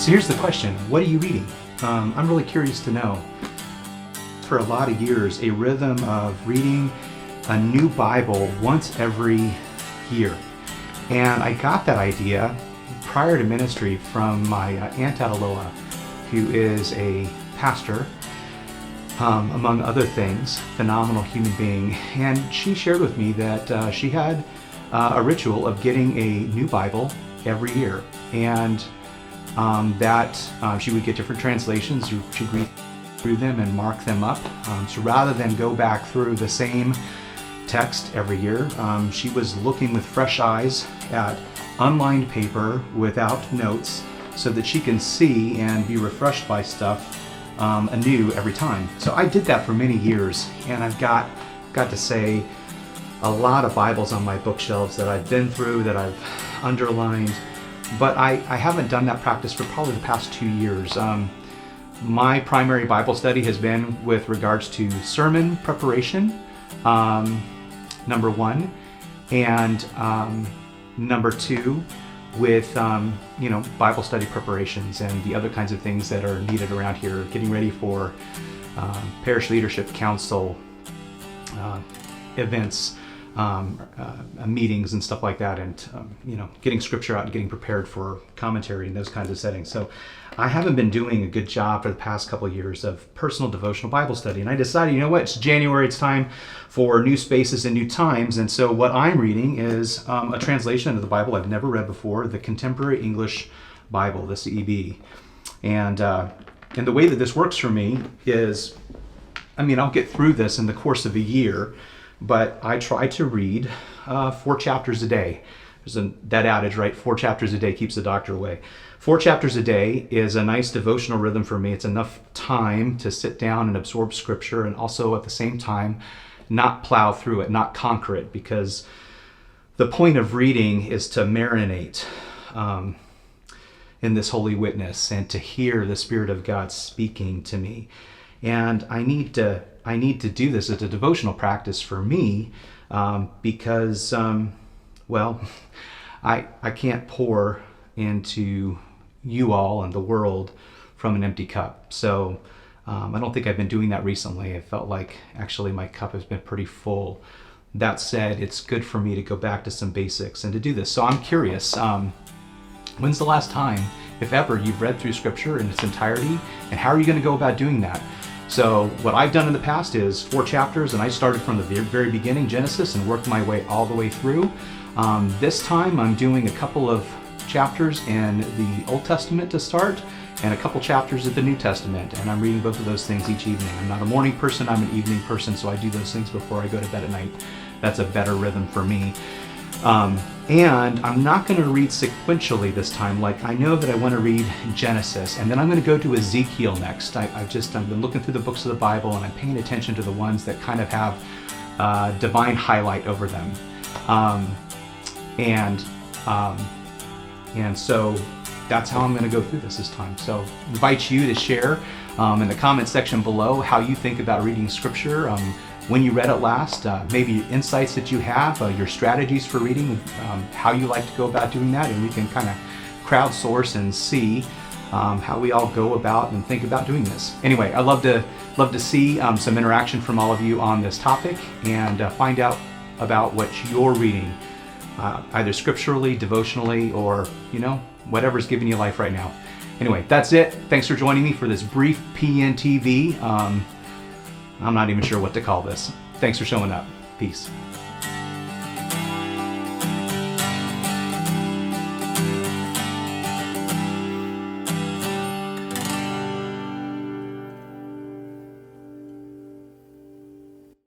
So here's the question, what are you reading? I'm really curious to know. For a lot of years, a rhythm of reading a new Bible once every year. And I got that idea prior to ministry from my Aunt Adaloa, who is a pastor, among other things, phenomenal human being. And she shared with me that she had a ritual of getting a new Bible every year. And that she would get different translations. She'd read through them and mark them up. So rather than go back through the same text every year, she was looking with fresh eyes at unlined paper without notes so that she can see and be refreshed by stuff anew every time. So I did that for many years, and I've got to say a lot of Bibles on my bookshelves that I've been through, that I've underlined, but I haven't done that practice for probably the past 2 years. My primary Bible study has been with regards to sermon preparation, number one, and number two, with Bible study preparations and the other kinds of things that are needed around here, getting ready for parish leadership council events, meetings and stuff like that, and getting scripture out and getting prepared for commentary and those kinds of settings. So I haven't been doing a good job for the past couple of years of personal devotional Bible study, and I decided, you know what, it's January, it's time for new spaces and new times. And so what I'm reading is a translation of the Bible I've never read before, the Contemporary English Bible, the CEB. And the way that this works for me is, I'll get through this in the course of a year, but I try to read 4 chapters a day. There's that adage, right? 4 chapters a day keeps the doctor away. 4 chapters a day is a nice devotional rhythm for me. It's enough time to sit down and absorb scripture, and also at the same time not plow through it, not conquer it, because the point of reading is to marinate in this holy witness and to hear the Spirit of God speaking to me. And I need to do this as a devotional practice for me, because I can't pour into you all and the world from an empty cup. So I don't think I've been doing that recently. I felt like actually my cup has been pretty full. That said, it's good for me to go back to some basics and to do this. So I'm curious, when's the last time, if ever, you've read through scripture in its entirety, and how are you going to go about doing that? So what I've done in the past is 4 chapters, and I started from the very beginning, Genesis, and worked my way all the way through. This time I'm doing a couple of chapters in the Old Testament to start, and a couple chapters of the New Testament, and I'm reading both of those things each evening. I'm not a morning person, I'm an evening person, so I do those things before I go to bed at night. That's a better rhythm for me. And I'm not going to read sequentially this time. Like, I know that I want to read Genesis, and then I'm going to go to Ezekiel next. I've been looking through the books of the Bible, and I'm paying attention to the ones that kind of have divine highlight over them. And so that's how I'm going to go through this time. So I invite you to share in the comment section below how you think about reading scripture, when you read it last, maybe insights that you have, your strategies for reading, how you like to go about doing that, and we can kind of crowdsource and see how we all go about and think about doing this. Anyway, I'd love to see some interaction from all of you on this topic, and find out about what you're reading, either scripturally, devotionally, or whatever's giving you life right now. Anyway, that's it. Thanks for joining me for this brief PNTV. I'm not even sure what to call this. Thanks for showing up. Peace.